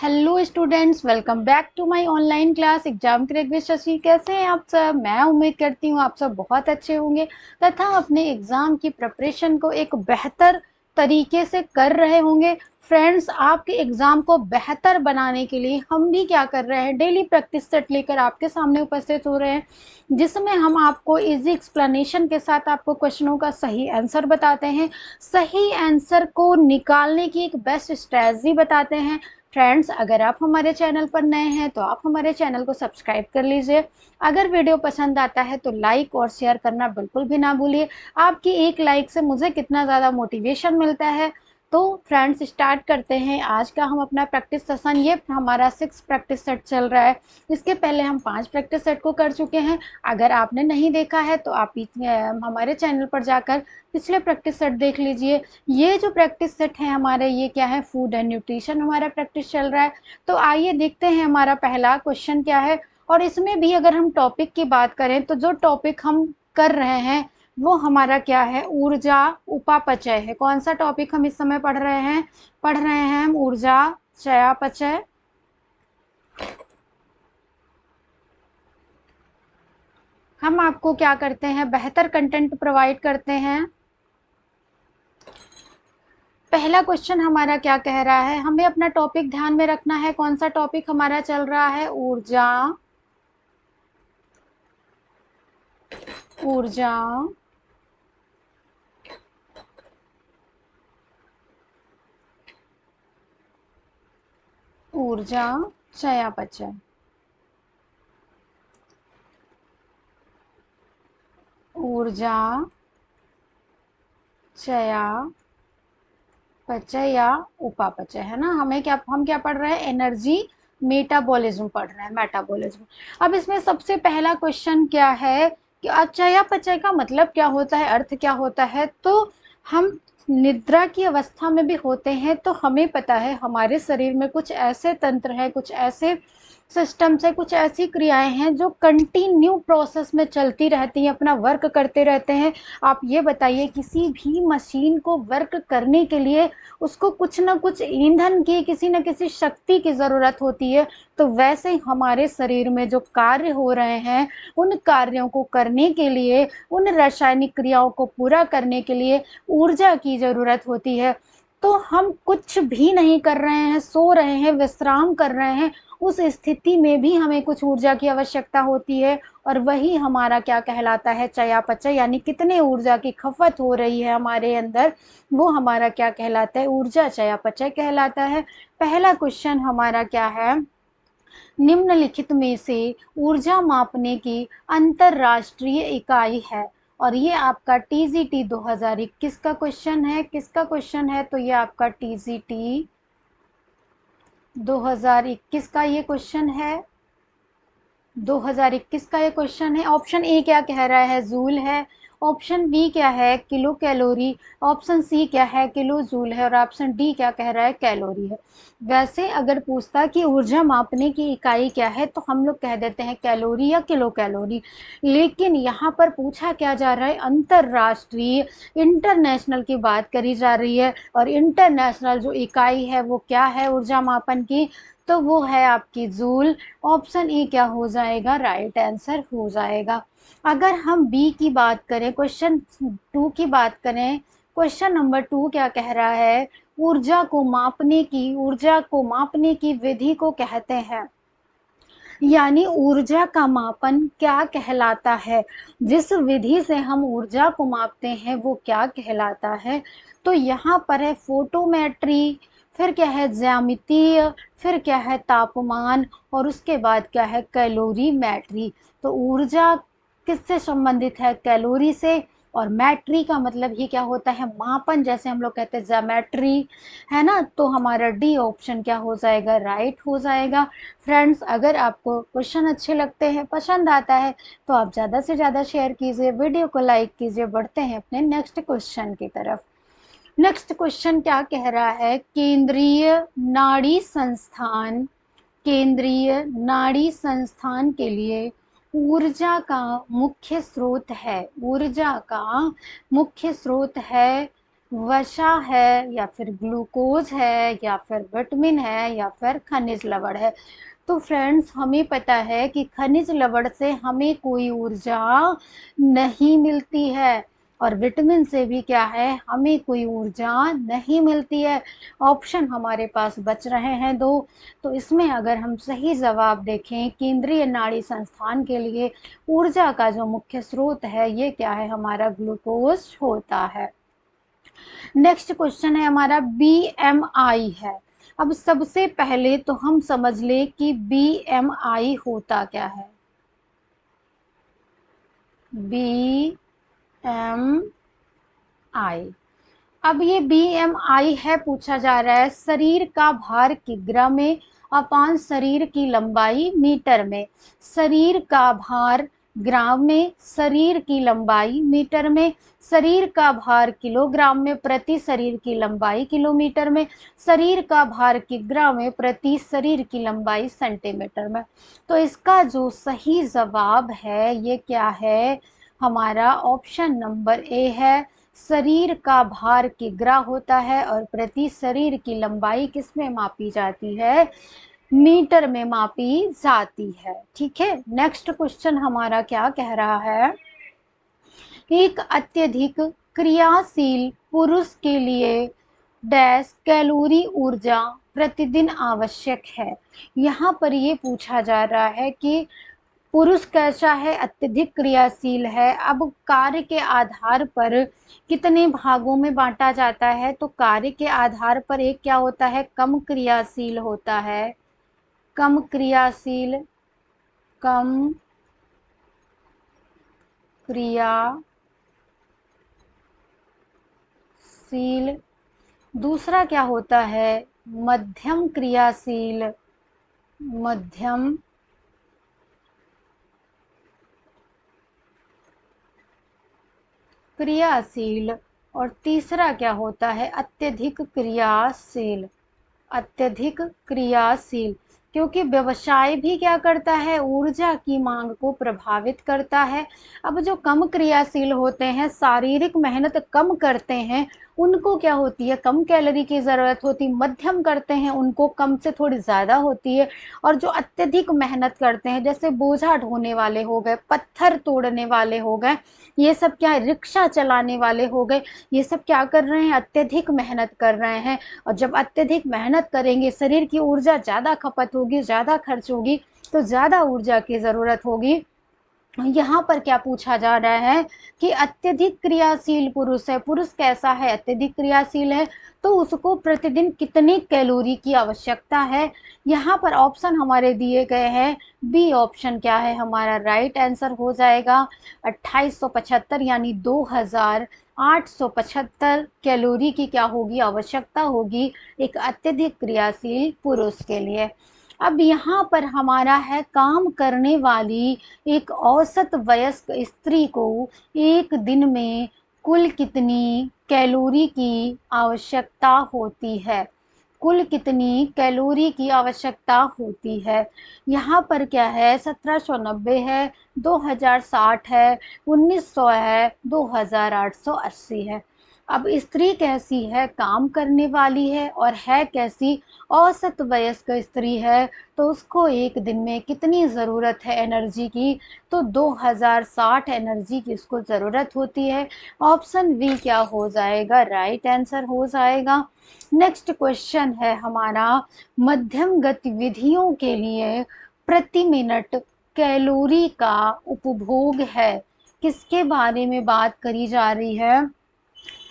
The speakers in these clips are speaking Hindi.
Hello students, welcome back to my online class exam crack with Shashi. कैसे हैं आप सब? मैं उम्मीद करती हूँ आप सब बहुत अच्छे होंगे तथा अपने एग्जाम की प्रिपरेशन को एक बेहतर तरीके से कर रहे होंगे। फ्रेंड्स, आपके एग्जाम को बेहतर बनाने के लिए हम भी क्या कर रहे हैं, डेली प्रैक्टिस सेट लेकर आपके सामने उपस्थित हो रहे हैं, जिसमें हम आपको इजी एक्सप्लेनेशन के साथ आपको क्वेश्चनों का सही आंसर बताते हैं, सही आंसर को निकालने की एक बेस्ट स्ट्रेटजी बताते हैं। फ्रेंड्स, अगर आप हमारे चैनल पर नए हैं तो आप हमारे चैनल को सब्सक्राइब कर लीजिए। अगर वीडियो पसंद आता है तो लाइक और शेयर करना बिल्कुल भी ना भूलिए। आपकी एक लाइक से मुझे कितना ज़्यादा मोटिवेशन मिलता है। तो फ्रेंड्स, स्टार्ट करते हैं आज का हम अपना प्रैक्टिस सेशन। ये हमारा 6 प्रैक्टिस सेट चल रहा है। इसके पहले हम 5 प्रैक्टिस सेट को कर चुके हैं। अगर आपने नहीं देखा है तो आप हमारे चैनल पर जाकर पिछले प्रैक्टिस सेट देख लीजिए। ये जो प्रैक्टिस सेट है हमारे, ये क्या है, फूड एंड न्यूट्रिशन हमारा प्रैक्टिस चल रहा है। तो आइए देखते हैं हमारा पहला क्वेश्चन क्या है। और इसमें भी अगर हम टॉपिक की बात करें तो जो टॉपिक हम कर रहे हैं वो हमारा क्या है, ऊर्जा उपापचय है। कौन सा टॉपिक हम इस समय पढ़ रहे हैं? पढ़ रहे हैं हम ऊर्जा चयापचय। हम आपको क्या करते हैं, बेहतर कंटेंट प्रोवाइड करते हैं। पहला क्वेश्चन हमारा क्या कह रहा है, हमें अपना टॉपिक ध्यान में रखना है। कौन सा टॉपिक हमारा चल रहा है? ऊर्जा ऊर्जा ऊर्जा चयापचय। ऊर्जा चयापचय या उपापचय, है ना। हम क्या पढ़ रहे हैं? एनर्जी मेटाबॉलिज्म पढ़ रहे हैं, मेटाबॉलिज्म। अब इसमें सबसे पहला क्वेश्चन क्या है कि चयापचय का मतलब क्या होता है, अर्थ क्या होता है? तो हम निद्रा की अवस्था में भी होते हैं, तो हमें पता है हमारे शरीर में कुछ ऐसे तंत्र हैं, कुछ ऐसे सिस्टम्स है, कुछ ऐसी क्रियाएं हैं जो कंटिन्यू प्रोसेस में चलती रहती हैं, अपना वर्क करते रहते हैं। आप ये बताइए, किसी भी मशीन को वर्क करने के लिए उसको कुछ ना कुछ ईंधन की, किसी न किसी शक्ति की ज़रूरत होती है। तो वैसे ही हमारे शरीर में जो कार्य हो रहे हैं, उन कार्यों को करने के लिए, उन रासायनिक क्रियाओं को पूरा करने के लिए ऊर्जा की ज़रूरत होती है। तो हम कुछ भी नहीं कर रहे हैं, सो रहे हैं, विश्राम कर रहे हैं, उस स्थिति में भी हमें कुछ ऊर्जा की आवश्यकता होती है। और वही हमारा क्या कहलाता है? चयापचय, यानी कितने ऊर्जा की खपत हो रही है हमारे अंदर, वो हमारा क्या कहलाता है? ऊर्जा चयापचय कहलाता है। पहला क्वेश्चन हमारा क्या है, निम्नलिखित में से ऊर्जा मापने की अंतरराष्ट्रीय इकाई है। और ये आपका टीजीटी 2021 का क्वेश्चन है। किसका क्वेश्चन है? तो ये आपका टीजीटी 2021 का ये क्वेश्चन है। 2021 का ये क्वेश्चन है। ऑप्शन ए क्या कह रहा है? जूल है। ऑप्शन बी क्या है? Kilo calorie. ऑप्शन सी क्या है? किलो जूल है। और ऑप्शन डी क्या कह रहा है? कैलोरी है। वैसे अगर पूछता कि ऊर्जा मापने की इकाई क्या है, तो हम लोग कह देते हैं कैलोरी या किलो कैलोरी। लेकिन यहाँ पर पूछा क्या जा रहा है? अंतरराष्ट्रीय, इंटरनेशनल की बात करी जा रही है। और इंटरनेशनल जो इकाई है वो क्या है ऊर्जा मापन की? तो वो है आपकी जूल। ऑप्शन ई क्या हो जाएगा? राइट आंसर हो जाएगा। अगर हम बी की बात करें, क्वेश्चन 2 की बात करें, क्वेश्चन नंबर 2 क्या कह रहा है? ऊर्जा को मापने की विधि को कहते हैं, यानी ऊर्जा का मापन क्या कहलाता है? जिस विधि से हम ऊर्जा को मापते हैं वो क्या कहलाता है? तो यहाँ पर है फोटोमेट्री, फिर क्या है ज्यामितीय, फिर क्या है तापमान, और उसके बाद क्या है कैलोरीमेट्री। तो ऊर्जा किससे संबंधित है? कैलोरी से। और मैट्री का मतलब ही क्या होता है? मापन, जैसे हम लोग कहते हैं ज्योमेट्री, है ना। तो हमारा डी ऑप्शन क्या हो जाएगा? राइट हो जाएगा। फ्रेंड्स, अगर आपको क्वेश्चन अच्छे लगते हैं, पसंद आता है, तो आप ज़्यादा से ज़्यादा शेयर कीजिए, वीडियो को लाइक कीजिए। बढ़ते हैं अपने नेक्स्ट क्वेश्चन की तरफ। नेक्स्ट क्वेश्चन क्या कह रहा है? केंद्रीय नाड़ी संस्थान के लिए ऊर्जा का मुख्य स्रोत है, ऊर्जा का मुख्य स्रोत है वसा है या फिर ग्लूकोज है या फिर विटामिन है या फिर खनिज लवण है। तो फ्रेंड्स हमें पता है कि खनिज लवण से हमें कोई ऊर्जा नहीं मिलती है और विटामिन से भी क्या है, हमें कोई ऊर्जा नहीं मिलती है। ऑप्शन हमारे पास बच रहे हैं दो। तो इसमें अगर हम सही जवाब देखें, केंद्रीय नाड़ी संस्थान के लिए ऊर्जा का जो मुख्य स्रोत है ये क्या है, हमारा ग्लूकोज होता है। नेक्स्ट क्वेश्चन है हमारा बीएमआई है। अब सबसे पहले तो हम समझ ले कि बीएमआई होता क्या है। बीएमआई, अब ये बीएमआई है, पूछा जा रहा है शरीर का भार किग्रा में अपान शरीर की लंबाई मीटर में। शरीर का भार ग्राम में, शरीर की लंबाई मीटर में, शरीर का भार किलोग्राम में, प्रति शरीर की लंबाई किलोमीटर में, शरीर का भार किग्रा में, प्रति शरीर की लंबाई सेंटीमीटर में। तो इसका जो सही जवाब है ये क्या है, हमारा ऑप्शन नंबर ए है। शरीर का भार किग्रा होता है और प्रति शरीर की लंबाई किस में मापी जाती है, मीटर में मापी जाती है। ठीक है, नेक्स्ट क्वेश्चन हमारा क्या कह रहा है, एक अत्यधिक क्रियाशील पुरुष के लिए डैश कैलोरी ऊर्जा प्रतिदिन आवश्यक है। यहाँ पर ये पूछा जा रहा है कि पुरुष कैसा है, अत्यधिक क्रियाशील है। अब कार्य के आधार पर कितने भागों में बांटा जाता है, तो कार्य के आधार पर एक क्या होता है, कम क्रियाशील होता है। कम क्रियाशील, कम क्रियाशील। दूसरा क्या होता है, मध्यम क्रियाशील, मध्यम क्रियाशील। और तीसरा क्या होता है, अत्यधिक क्रियाशील, अत्यधिक क्रियाशील। क्योंकि व्यवसाय भी क्या करता है, ऊर्जा की मांग को प्रभावित करता है। अब जो कम क्रियाशील होते हैं, शारीरिक मेहनत कम करते हैं, उनको क्या होती है, कम कैलोरी की ज़रूरत होती। मध्यम करते हैं उनको कम से थोड़ी ज़्यादा होती है। और जो अत्यधिक मेहनत करते हैं, जैसे बोझा ढोने वाले हो गए, पत्थर तोड़ने वाले हो गए, ये सब क्या है, रिक्शा चलाने वाले हो गए, ये सब क्या कर रहे हैं, अत्यधिक मेहनत कर रहे हैं। और जब अत्यधिक मेहनत करेंगे, शरीर की ऊर्जा ज़्यादा खपत होगी, ज़्यादा खर्च होगी, तो ज़्यादा ऊर्जा की ज़रूरत होगी। यहाँ पर क्या पूछा जा रहा है कि अत्यधिक क्रियाशील पुरुष है, पुरुष कैसा है, अत्यधिक क्रियाशील है, तो उसको प्रतिदिन कितनी कैलोरी की आवश्यकता है। यहाँ पर ऑप्शन हमारे दिए गए हैं, बी ऑप्शन क्या है, हमारा राइट आंसर हो जाएगा 2875 यानी 2875 कैलोरी की क्या होगी, आवश्यकता होगी एक अत्यधिक क्रियाशील पुरुष के लिए। अब यहाँ पर हमारा है, काम करने वाली एक औसत वयस्क स्त्री को एक दिन में कुल कितनी कैलोरी की आवश्यकता होती है, कुल कितनी कैलोरी की आवश्यकता होती है। यहाँ पर क्या है, 1790 है, 2060 है, 1900 है, 2880 है। अब स्त्री कैसी है, काम करने वाली है और है कैसी, औसत वयस्क स्त्री है, तो उसको एक दिन में कितनी ज़रूरत है एनर्जी की, तो 2060 एनर्जी की उसको ज़रूरत होती है। ऑप्शन बी क्या हो जाएगा, राइट आंसर हो जाएगा। नेक्स्ट क्वेश्चन है हमारा, मध्यम गतिविधियों के लिए प्रति मिनट कैलोरी का उपभोग है, किसके बारे में बात करी जा रही है,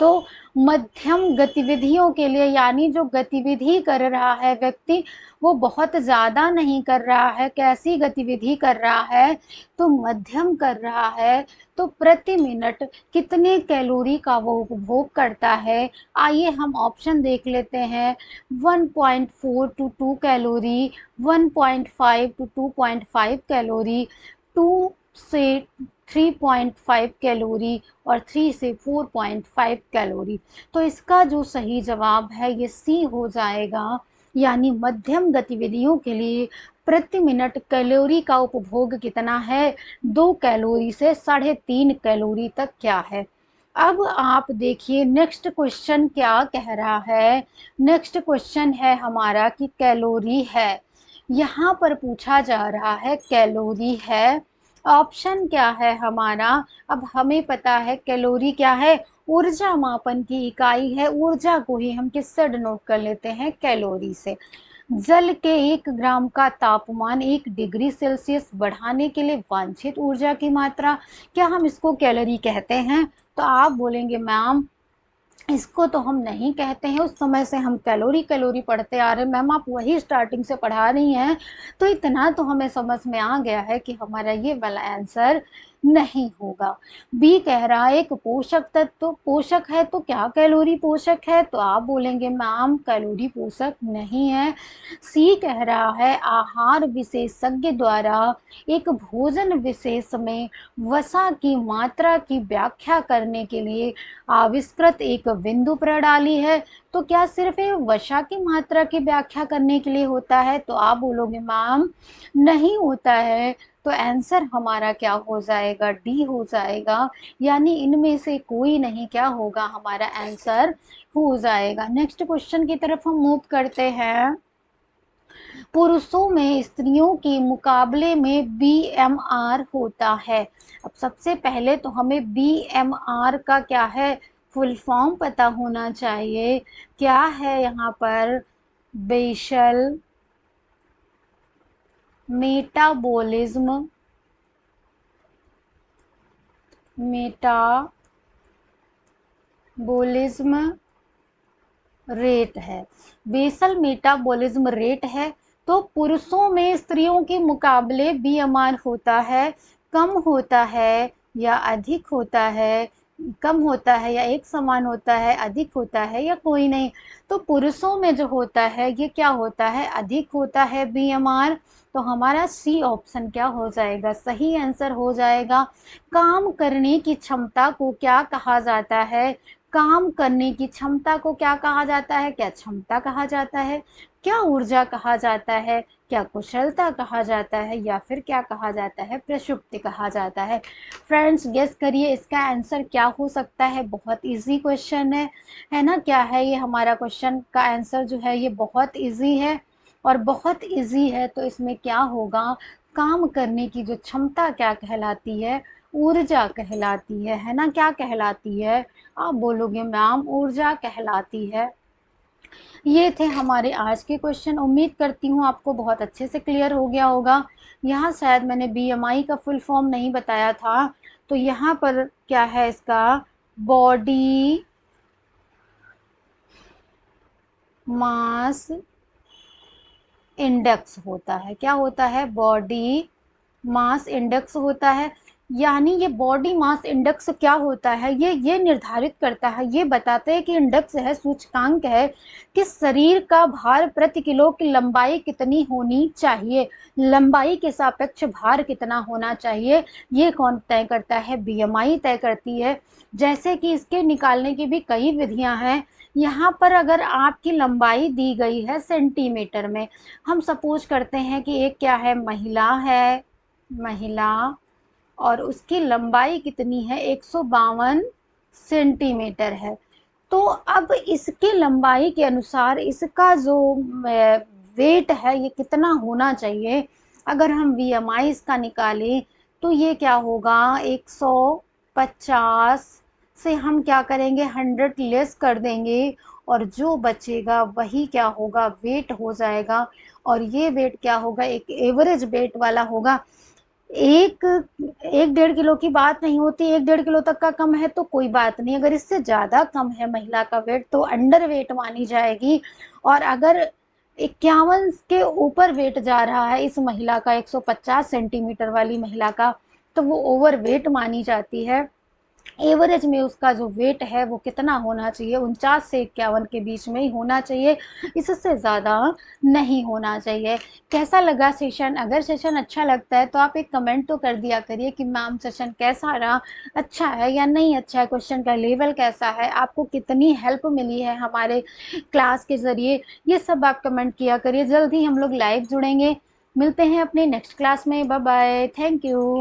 तो मध्यम गतिविधियों के लिए, यानी जो गतिविधि कर रहा है व्यक्ति वो बहुत ज़्यादा नहीं कर रहा है, कैसी गतिविधि कर रहा है, तो मध्यम कर रहा है, तो प्रति मिनट कितने कैलोरी का वो उपभोग करता है। आइए हम ऑप्शन देख लेते हैं, 1.4 टू 2 कैलोरी, 1.5 टू 2.5 कैलोरी, 2 से 3.5 कैलोरी और 3 से 4.5 कैलोरी। तो इसका जो सही जवाब है ये सी हो जाएगा, यानी मध्यम गतिविधियों के लिए प्रति मिनट कैलोरी का उपभोग कितना है, 2 कैलोरी से 3.5 कैलोरी तक क्या है। अब आप देखिए नेक्स्ट क्वेश्चन क्या कह रहा है। नेक्स्ट क्वेश्चन है हमारा कि कैलोरी है, यहाँ पर पूछा जा रहा है कैलोरी है। ऑप्शन क्या है हमारा। अब हमें पता है कैलोरी क्या है, ऊर्जा मापन की इकाई है। ऊर्जा को ही हम किससे डिनोट कर लेते हैं, कैलोरी से। जल के 1 ग्राम का तापमान 1 डिग्री सेल्सियस बढ़ाने के लिए वांछित ऊर्जा की मात्रा, क्या हम इसको कैलोरी कहते हैं। तो आप बोलेंगे मैम इसको तो हम नहीं कहते हैं, उस समय से हम कैलोरी कैलोरी पढ़ते आ रहे हैं। मैम आप वही स्टार्टिंग से पढ़ा रही हैं, तो इतना तो हमें समझ में आ गया है कि हमारा ये वाला आंसर नहीं होगा। बी कह रहा है एक पोषक तत्व पोषक है, तो क्या कैलोरी पोषक है। तो आप बोलेंगे मैम कैलोरी पोषक नहीं है। सी कह रहा है आहार विशेषज्ञ द्वारा एक भोजन विशेष में वसा की मात्रा की व्याख्या करने के लिए आविष्कृत एक बिंदु प्रणाली है। तो क्या सिर्फ ये वसा की मात्रा की व्याख्या करने के लिए होता है। तो आप बोलोगे मैम नहीं होता है। तो आंसर हमारा क्या हो जाएगा, डी हो जाएगा। यानी इनमें से कोई नहीं क्या होगा, हमारा आंसर हो जाएगा। नेक्स्ट क्वेश्चन की तरफ हम मूव करते हैं। पुरुषों में स्त्रियों के मुकाबले में बीएमआर होता है। अब सबसे पहले तो हमें बीएमआर का क्या है, फुल फॉर्म पता होना चाहिए। क्या है यहाँ पर, बेसल मेटाबॉलिज्म मेटाबॉलिज्म रेट है। बेसल मेटाबॉलिज्म रेट है। तो पुरुषों में स्त्रियों के मुकाबले बीएमआर होता है, कम होता है या अधिक होता है, कम होता है या एक समान होता है, अधिक होता है या कोई नहीं। तो पुरुषों में जो होता है ये क्या होता है, अधिक होता है बीएमआर। तो हमारा सी ऑप्शन क्या हो जाएगा, सही आंसर हो जाएगा। काम करने की क्षमता को क्या कहा जाता है, काम करने की क्षमता को क्या कहा जाता है, क्या क्षमता कहा जाता है, क्या ऊर्जा कहा जाता है, क्या कुशलता कहा जाता है, या फिर क्या कहा जाता है, प्रसुप्ति कहा जाता है। फ्रेंड्स गेस करिए इसका आंसर क्या हो सकता है। बहुत इजी क्वेश्चन है ना। क्या है ये, हमारा क्वेश्चन का आंसर जो है ये बहुत इजी है और बहुत इजी है। तो इसमें क्या होगा, काम करने की जो क्षमता क्या कहलाती है, ऊर्जा कहलाती है ना। क्या कहलाती है, आप बोलोगे मैम ऊर्जा कहलाती है। ये थे हमारे आज के क्वेश्चन। उम्मीद करती हूँ आपको बहुत अच्छे से क्लियर हो गया होगा। यहाँ शायद मैंने बीएमआई का फुल फॉर्म नहीं बताया था। तो यहाँ पर क्या है इसका, बॉडी मास इंडेक्स होता है। क्या होता है, बॉडी मास इंडेक्स होता है। यानी ये बॉडी मास इंडेक्स क्या होता है, ये निर्धारित करता है, ये बताता है कि इंडेक्स है, सूचकांक है कि शरीर का भार प्रति किलो की लंबाई कितनी होनी चाहिए, लंबाई के सापेक्ष भार कितना होना चाहिए। ये कौन तय करता है, बीएमआई तय करती है। जैसे कि इसके निकालने की भी कई विधियां हैं। यहाँ पर अगर आपकी लंबाई दी गई है सेंटीमीटर में, हम सपोज करते हैं कि एक क्या है, महिला और उसकी लंबाई कितनी है, 152 सेंटीमीटर है। तो अब इसकी लंबाई के अनुसार इसका जो वेट है ये कितना होना चाहिए। अगर हम बीएमआई इसका निकालें तो ये क्या होगा, 150 से हम क्या करेंगे, 100 लेस कर देंगे और जो बचेगा वही क्या होगा, वेट हो जाएगा। और ये वेट क्या होगा, एक एवरेज वेट वाला होगा। एक 1-1.5 किलो की बात नहीं होती, 1-1.5 किलो तक का कम है तो कोई बात नहीं। अगर इससे ज्यादा कम है महिला का वेट तो अंडर वेट मानी जाएगी। और अगर 51 के ऊपर वेट जा रहा है इस महिला का, 150 सेंटीमीटर वाली महिला का, तो वो ओवर वेट मानी जाती है। एवरेज में उसका जो वेट है वो कितना होना चाहिए, 49 से 51 के बीच में ही होना चाहिए, इससे ज़्यादा नहीं होना चाहिए। कैसा लगा सेशन, अगर सेशन अच्छा लगता है तो आप एक कमेंट तो कर दिया करिए कि मैम सेशन कैसा रहा, अच्छा है या नहीं अच्छा है, क्वेश्चन का लेवल कैसा है, आपको कितनी हेल्प मिली है हमारे क्लास के ज़रिए, ये सब आप कमेंट किया करिए। जल्द ही हम लोग लाइव जुड़ेंगे, मिलते हैं अपने नेक्स्ट क्लास में। Bye bye, thank you.